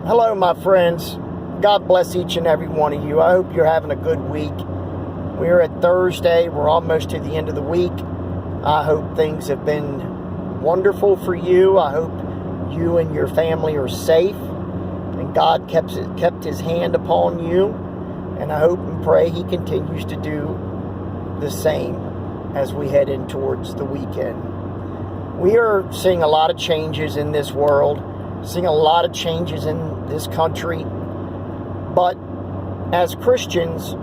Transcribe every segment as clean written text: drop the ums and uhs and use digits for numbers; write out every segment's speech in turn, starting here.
Hello, my friends. God bless each and every one of you. I hope you're having a good week. We're at Thursday. We're almost to the end of the week. I hope things have been wonderful for you. I hope you and your family are safe and God kept his hand upon you. And I hope and pray he continues to do the same as we head in towards the weekend. We are seeing a lot of changes in this world, seeing a lot of changes in this country. But as Christians,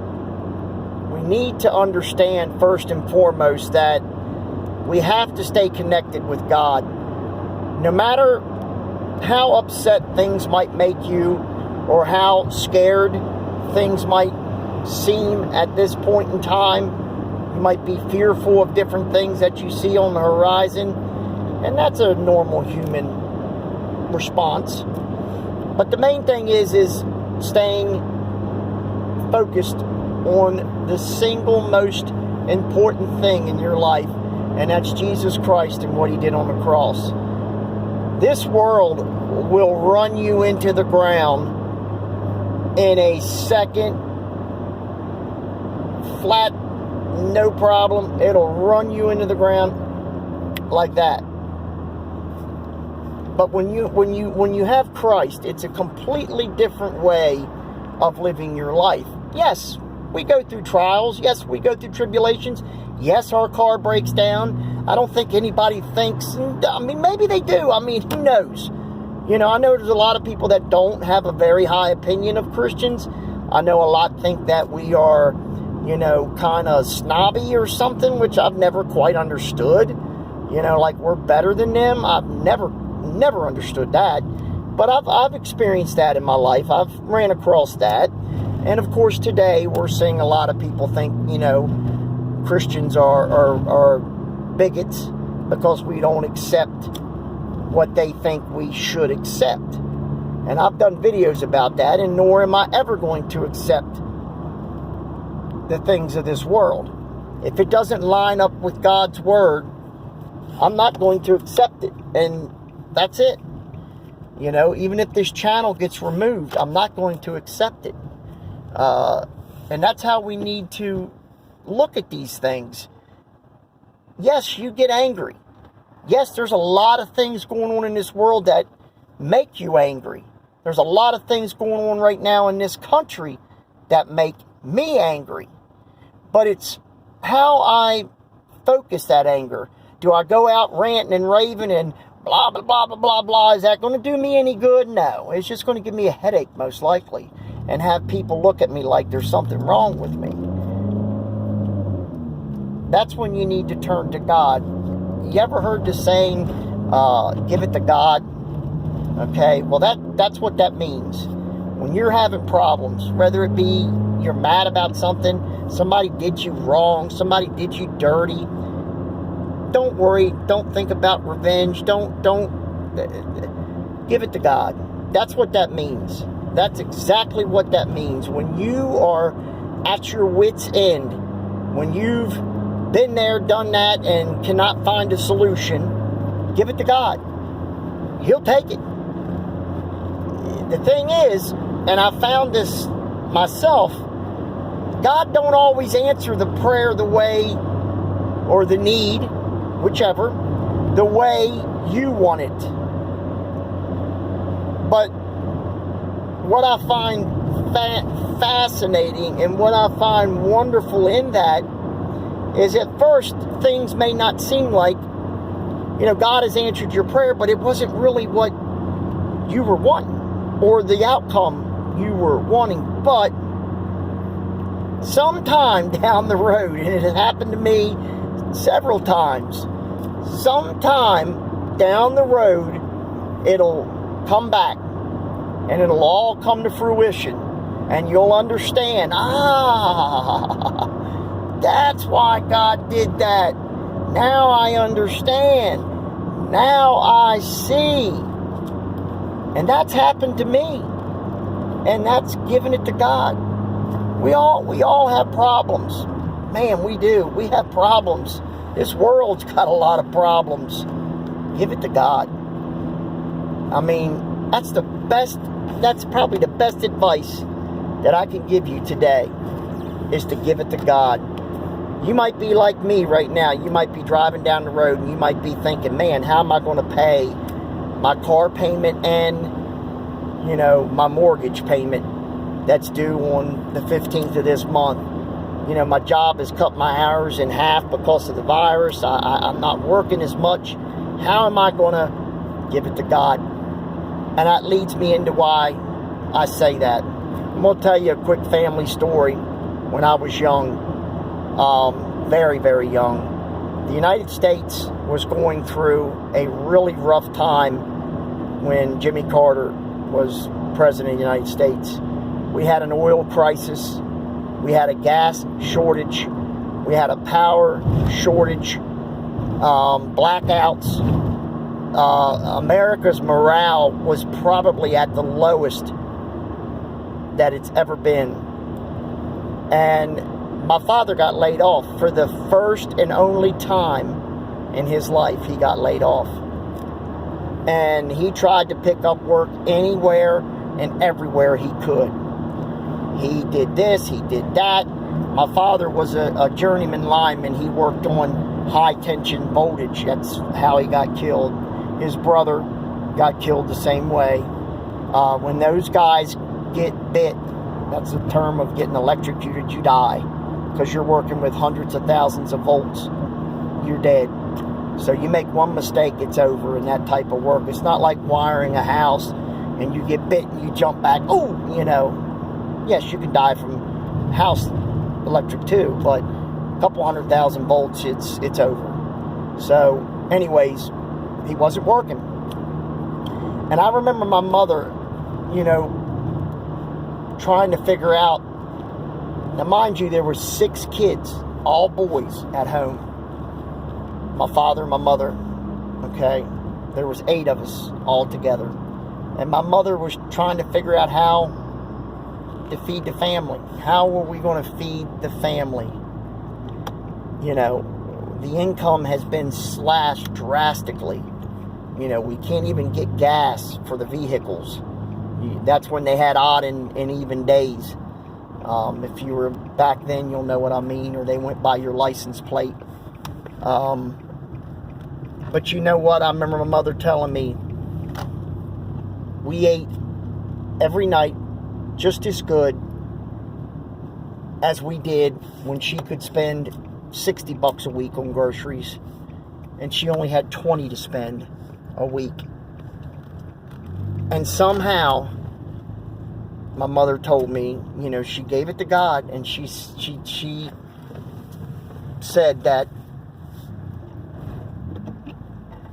we need to understand first and foremost that we have to stay connected with God. No matter how upset things might make you or how scared things might seem at this point in time, you might be fearful of different things that you see on the horizon, and that's a normal human response. But the main thing is staying focused on the single most important thing in your life, and that's Jesus Christ and what he did on the cross. This world will run you into the ground in a second, flat, no problem. It'll run you into the ground like that. But when you have Christ, it's a completely different way of living your life. Yes, we go through trials. Yes, we go through tribulations. Yes, our car breaks down. I don't think anybody thinks, maybe they do. Who knows? I know there's a lot of people that don't have a very high opinion of Christians. I know a lot think that we are, kind of snobby or something, which I've never quite understood. Like we're better than them. I've never understood that. But I've experienced that in my life. I've ran across that. And of course today we're seeing a lot of people think, Christians are bigots because we don't accept what they think we should accept. And I've done videos about that, and nor am I ever going to accept the things of this world. If it doesn't line up with God's word, I'm not going to accept it. And that's it. Even if this channel gets removed, I'm not going to accept it. And that's how we need to look at these things. Yes, you get angry. Yes, there's a lot of things going on in this world that make you angry. There's a lot of things going on right now in this country that make me angry. But it's how I focus that anger. Do I go out ranting and raving and blah, blah, blah, blah, blah, blah? Is that going to do me any good? No. It's just going to give me a headache, most likely, and have people look at me like there's something wrong with me. That's when you need to turn to God. You ever heard the saying, give it to God? Okay, well that's what that means. When you're having problems, whether it be you're mad about something, somebody did you wrong, somebody did you dirty, don't worry, don't think about revenge, don't give it to God. That's what that means. That's exactly what that means. When you are at your wit's end, when you've been there, done that, and cannot find a solution, give it to God. He'll take it. The thing is, and I found this myself, God don't always answer the prayer the way, or the need, whichever, the way you want it. But what I find fascinating and what I find wonderful in that is at first things may not seem like, God has answered your prayer, but it wasn't really what you were wanting or the outcome you were wanting. But sometime down the road, and it has happened to me several times, sometime down the road, it'll come back and it'll all come to fruition, and you'll understand, that's why God did that. Now I understand. Now I see. And that's happened to me. And that's giving it to God. We all have problems. Man, we do. We have problems. This world's got a lot of problems. Give it to God. That's probably the best advice that I can give you today, is to give it to God. You might be like me right now. You might be driving down the road and you might be thinking, man, how am I going to pay my car payment and, my mortgage payment that's due on the 15th of this month? My job has cut my hours in half because of the virus. I'm not working as much. How am I going to give it to God? And that leads me into why I say that. I'm going to tell you a quick family story. When I was young, very, very young, the United States was going through a really rough time when Jimmy Carter was president of the United States. We had an oil crisis. We had a gas shortage. We had a power shortage. Blackouts. America's morale was probably at the lowest that it's ever been. And my father got laid off for the first and only time in his life. He got laid off. And he tried to pick up work anywhere and everywhere he could. He did this, he did that. My father was a journeyman lineman. He worked on high tension voltage. That's how he got killed. His brother got killed the same way. When those guys get bit, that's the term of getting electrocuted, you die. Because you're working with hundreds of thousands of volts. You're dead. So you make one mistake, it's over in that type of work. It's not like wiring a house and you get bit and you jump back. Oh, yes, you can die from house electric too, but a couple 100,000 volts, it's over. So, anyways, he wasn't working. And I remember my mother, trying to figure out. Now, mind you, there were 6 kids, all boys at home. My father, my mother, okay? There was 8 of us all together. And my mother was trying to figure out how to feed the family. How were we going to feed the family? The income has been slashed drastically. We can't even get gas for the vehicles. That's when they had odd and even days. If you were back then, you'll know what I mean, or they went by your license plate. But you know what? I remember my mother telling me we ate every night just as good as we did when she could spend $60 a week on groceries, and she only had 20 to spend a week. And somehow, my mother told me, she gave it to God, and she said that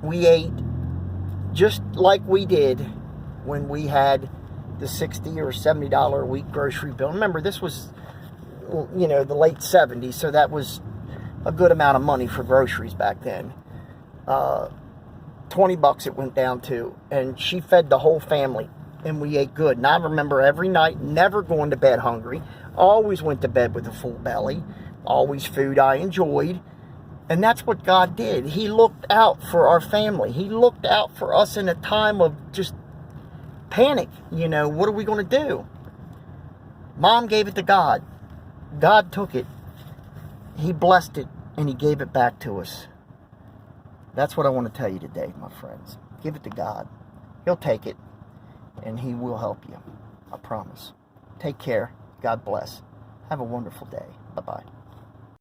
we ate just like we did when we had the $60 or $70 a week grocery bill. Remember, this was, the late 70s, so that was a good amount of money for groceries back then. $20 it went down to, and she fed the whole family, and we ate good. And I remember every night never going to bed hungry. Always went to bed with a full belly. Always food I enjoyed. And that's what God did. He looked out for our family. He looked out for us in a time of just panic. What are we going to do? Mom gave it to God. God took it. He blessed it, and He gave it back to us. That's what I want to tell you today, my friends. Give it to God. He'll take it, and He will help you. I promise. Take care. God bless. Have a wonderful day. Bye-bye.